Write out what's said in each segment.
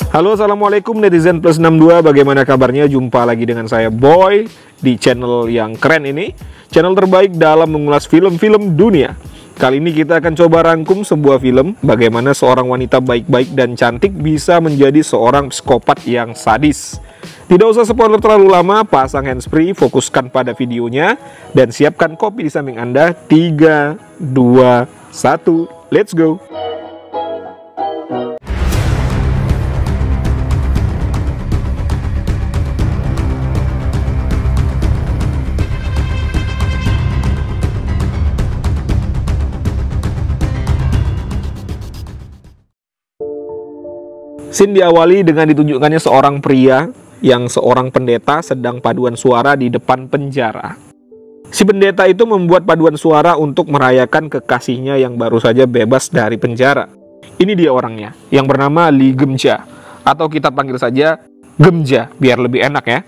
Halo, assalamualaikum netizen plus 62, bagaimana kabarnya? Jumpa lagi dengan saya Boy di channel yang keren ini, channel terbaik dalam mengulas film-film dunia. Kali ini kita akan coba rangkum sebuah film bagaimana seorang wanita baik-baik dan cantik bisa menjadi seorang psikopat yang sadis. Tidak usah spoiler terlalu lama, pasang handsfree, fokuskan pada videonya, dan siapkan kopi di samping Anda. 3, 2, 1, let's go! Scene diawali dengan ditunjukkannya seorang pria yang seorang pendeta sedang paduan suara di depan penjara. Si pendeta itu membuat paduan suara untuk merayakan kekasihnya yang baru saja bebas dari penjara. Ini dia orangnya, yang bernama Lee Gemja, atau kita panggil saja Gemja biar lebih enak ya.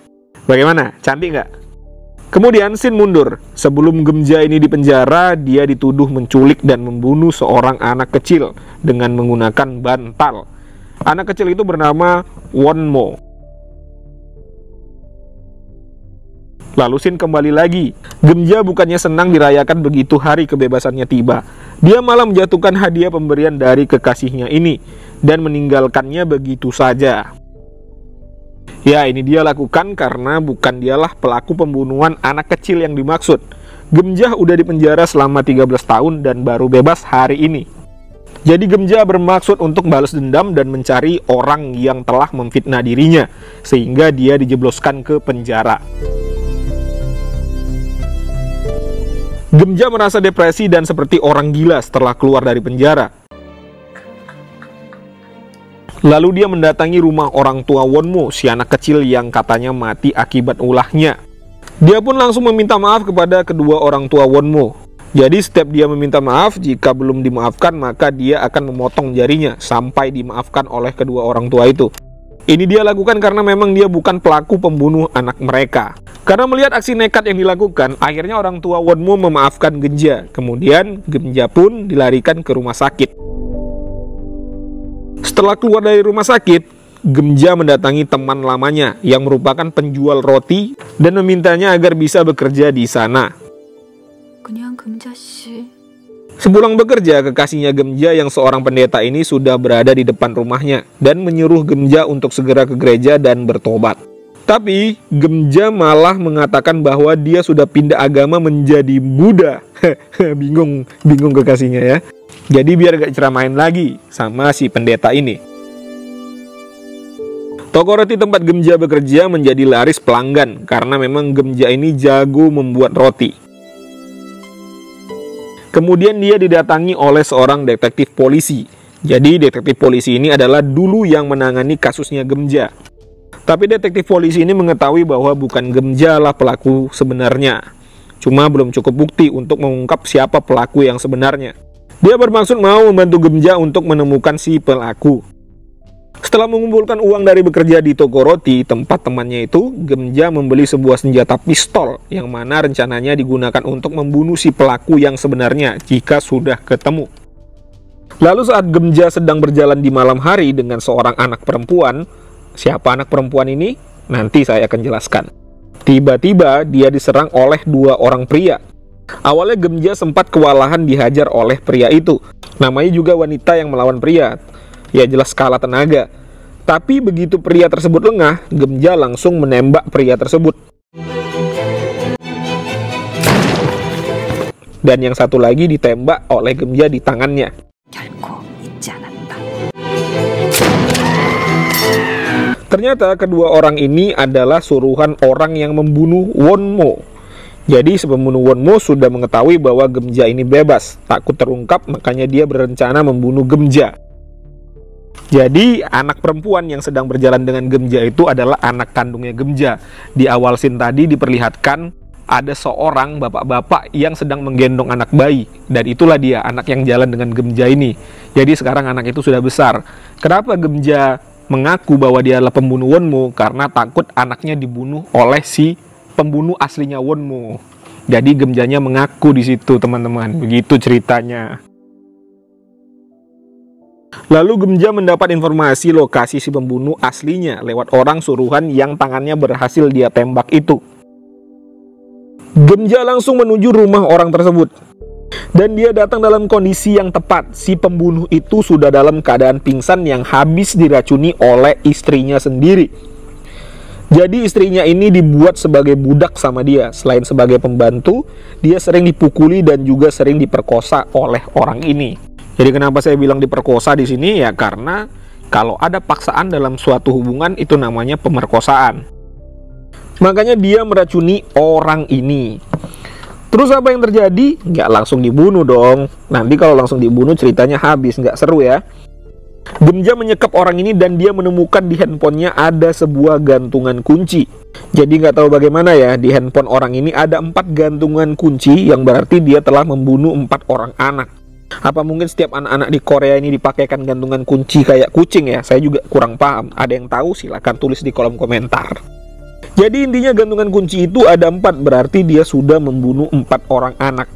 Bagaimana? Cantik nggak? Kemudian scene mundur. Sebelum Gemja ini dipenjara, dia dituduh menculik dan membunuh seorang anak kecil dengan menggunakan bantal. Anak kecil itu bernama Wonmo. Lalu scene kembali lagi. Gemja bukannya senang dirayakan begitu hari kebebasannya tiba. Dia malah menjatuhkan hadiah pemberian dari kekasihnya ini dan meninggalkannya begitu saja. Ya, ini dia lakukan karena bukan dialah pelaku pembunuhan anak kecil yang dimaksud. Gemja udah dipenjara selama 13 tahun dan baru bebas hari ini. Jadi Gemja bermaksud untuk balas dendam dan mencari orang yang telah memfitnah dirinya, sehingga dia dijebloskan ke penjara. Gemja merasa depresi dan seperti orang gila setelah keluar dari penjara. Lalu dia mendatangi rumah orang tua Wonmo, si anak kecil yang katanya mati akibat ulahnya. Dia pun langsung meminta maaf kepada kedua orang tua Wonmo. Jadi setiap dia meminta maaf, jika belum dimaafkan maka dia akan memotong jarinya sampai dimaafkan oleh kedua orang tua itu. Ini dia lakukan karena memang dia bukan pelaku pembunuh anak mereka. Karena melihat aksi nekat yang dilakukan, akhirnya orang tua Wonmo memaafkan Gemja. Kemudian Gemja pun dilarikan ke rumah sakit. Setelah keluar dari rumah sakit, Gemja mendatangi teman lamanya yang merupakan penjual roti dan memintanya agar bisa bekerja di sana. Sepulang bekerja, kekasihnya Gemja yang seorang pendeta ini sudah berada di depan rumahnya dan menyuruh Gemja untuk segera ke gereja dan bertobat. Tapi Gemja malah mengatakan bahwa dia sudah pindah agama menjadi Buddha. bingung kekasihnya ya. Jadi biar gak ceramain lagi sama si pendeta ini. Toko roti tempat Gemja bekerja menjadi laris pelanggan karena memang Gemja ini jago membuat roti. Kemudian dia didatangi oleh seorang detektif polisi. Jadi detektif polisi ini adalah dulu yang menangani kasusnya Gemja. Tapi detektif polisi ini mengetahui bahwa bukan Gemja lah pelaku sebenarnya. Cuma belum cukup bukti untuk mengungkap siapa pelaku yang sebenarnya. Dia bermaksud mau membantu Gemja untuk menemukan si pelaku. Setelah mengumpulkan uang dari bekerja di toko roti tempat temannya itu, Gemja membeli sebuah senjata pistol yang mana rencananya digunakan untuk membunuh si pelaku yang sebenarnya jika sudah ketemu. Lalu saat Gemja sedang berjalan di malam hari dengan seorang anak perempuan, siapa anak perempuan ini? Nanti saya akan jelaskan. Tiba-tiba dia diserang oleh dua orang pria. Awalnya Gemja sempat kewalahan dihajar oleh pria itu. Namanya juga wanita yang melawan pria. Ya jelas kalah tenaga. Tapi begitu pria tersebut lengah, Gemja langsung menembak pria tersebut. Dan yang satu lagi ditembak oleh Gemja di tangannya. Ternyata kedua orang ini adalah suruhan orang yang membunuh Wonmo. Jadi si pembunuh Wonmo sudah mengetahui bahwa Gemja ini bebas. Takut terungkap, makanya dia berencana membunuh Gemja. Jadi anak perempuan yang sedang berjalan dengan Gemja itu adalah anak kandungnya Gemja. Di awal scene tadi diperlihatkan ada seorang bapak-bapak yang sedang menggendong anak bayi. Dan itulah dia anak yang jalan dengan Gemja ini. Jadi sekarang anak itu sudah besar. Kenapa Gemja mengaku bahwa dia adalah pembunuh Wonmo? Karena takut anaknya dibunuh oleh si pembunuh aslinya Wonmo. Jadi Gemjanya mengaku di situ teman-teman. Begitu ceritanya. Lalu Gemja mendapat informasi lokasi si pembunuh aslinya lewat orang suruhan yang tangannya berhasil dia tembak itu. Gemja langsung menuju rumah orang tersebut. Dan dia datang dalam kondisi yang tepat. Si pembunuh itu sudah dalam keadaan pingsan yang habis diracuni oleh istrinya sendiri. Jadi istrinya ini dibuat sebagai budak sama dia. Selain sebagai pembantu, dia sering dipukuli dan juga sering diperkosa oleh orang ini. Jadi kenapa saya bilang diperkosa di sini ya, karena kalau ada paksaan dalam suatu hubungan itu namanya pemerkosaan. Makanya dia meracuni orang ini. Terus apa yang terjadi? Nggak langsung dibunuh dong. Nanti kalau langsung dibunuh ceritanya habis, nggak seru ya. Gemja menyekap orang ini dan dia menemukan di handphonenya ada sebuah gantungan kunci. Jadi nggak tahu bagaimana ya, di handphone orang ini ada 4 gantungan kunci, yang berarti dia telah membunuh 4 orang anak. Apa mungkin setiap anak-anak di Korea ini dipakaikan gantungan kunci kayak kucing ya? Saya juga kurang paham. Ada yang tahu silahkan tulis di kolom komentar. Jadi intinya gantungan kunci itu ada 4, berarti dia sudah membunuh 4 orang anak.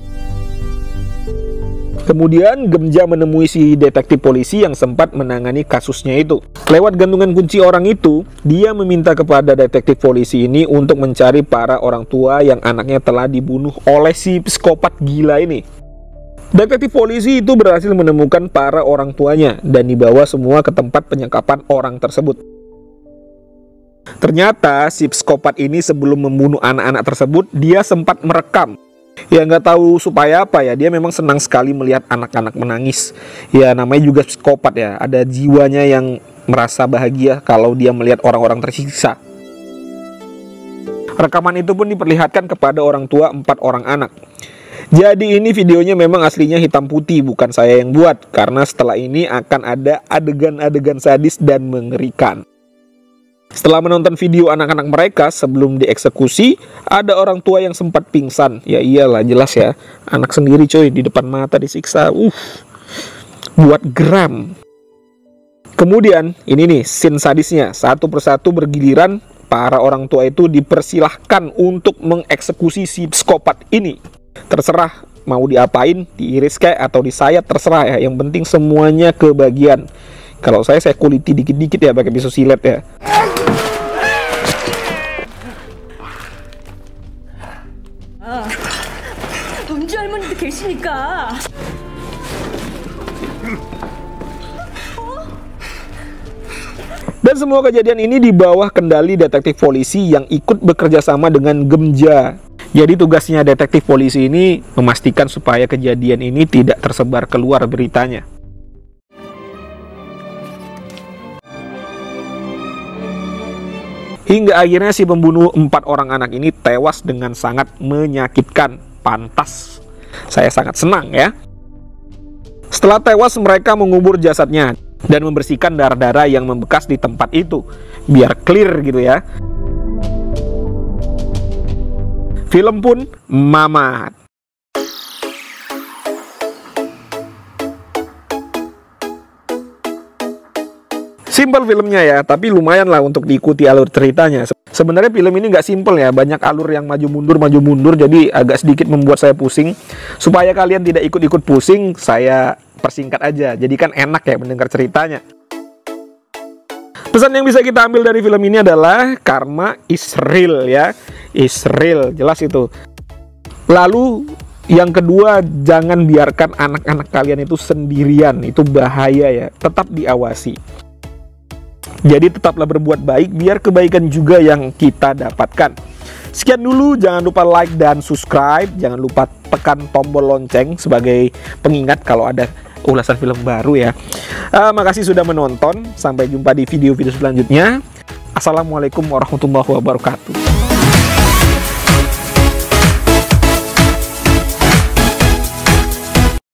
Kemudian Gemja menemui si detektif polisi yang sempat menangani kasusnya itu. Lewat gantungan kunci orang itu, dia meminta kepada detektif polisi ini untuk mencari para orang tua yang anaknya telah dibunuh oleh si psikopat gila ini. Detektif polisi itu berhasil menemukan para orang tuanya dan dibawa semua ke tempat penyekapan orang tersebut. Ternyata si psikopat ini sebelum membunuh anak-anak tersebut, dia sempat merekam. Ya nggak tahu supaya apa ya, dia memang senang sekali melihat anak-anak menangis. Ya namanya juga psikopat ya, ada jiwanya yang merasa bahagia kalau dia melihat orang-orang tersiksa. Rekaman itu pun diperlihatkan kepada orang tua 4 orang anak. Jadi ini videonya memang aslinya hitam putih, bukan saya yang buat, karena setelah ini akan ada adegan-adegan sadis dan mengerikan. Setelah menonton video anak-anak mereka sebelum dieksekusi, ada orang tua yang sempat pingsan. Ya iyalah, jelas ya, anak sendiri coy, di depan mata disiksa. Buat geram. Kemudian ini nih scene sadisnya, satu persatu bergiliran para orang tua itu dipersilahkan untuk mengeksekusi si psikopat ini. Terserah mau diapain, diiris kayak atau disayat, terserah ya. Yang penting semuanya kebagian. Kalau saya kuliti dikit-dikit ya pakai pisau silet ya. Dan semua kejadian ini di bawah kendali detektif polisi yang ikut bekerja sama dengan Gemja. Jadi tugasnya detektif polisi ini memastikan supaya kejadian ini tidak tersebar keluar beritanya. Hingga akhirnya si pembunuh 4 orang anak ini tewas dengan sangat menyakitkan. Pantas. Saya sangat senang ya. Setelah tewas mereka mengubur jasadnya dan membersihkan darah-darah yang membekas di tempat itu. Biar clear gitu ya. Film pun mamat. Simpel filmnya ya, tapi lumayan lah untuk diikuti alur ceritanya. Sebenarnya film ini nggak simpel ya, banyak alur yang maju mundur, jadi agak sedikit membuat saya pusing. Supaya kalian tidak ikut-ikut pusing, saya persingkat aja. Jadi kan enak ya mendengar ceritanya. Pesan yang bisa kita ambil dari film ini adalah karma is real ya. Is real, jelas itu. Lalu yang kedua, jangan biarkan anak-anak kalian itu sendirian. Itu bahaya ya, tetap diawasi. Jadi tetaplah berbuat baik biar kebaikan juga yang kita dapatkan. Sekian dulu, jangan lupa like dan subscribe. Jangan lupa tekan tombol lonceng sebagai pengingat kalau ada ulasan film baru ya. Makasih sudah menonton. Sampai jumpa di video-video selanjutnya. Assalamualaikum warahmatullahi wabarakatuh.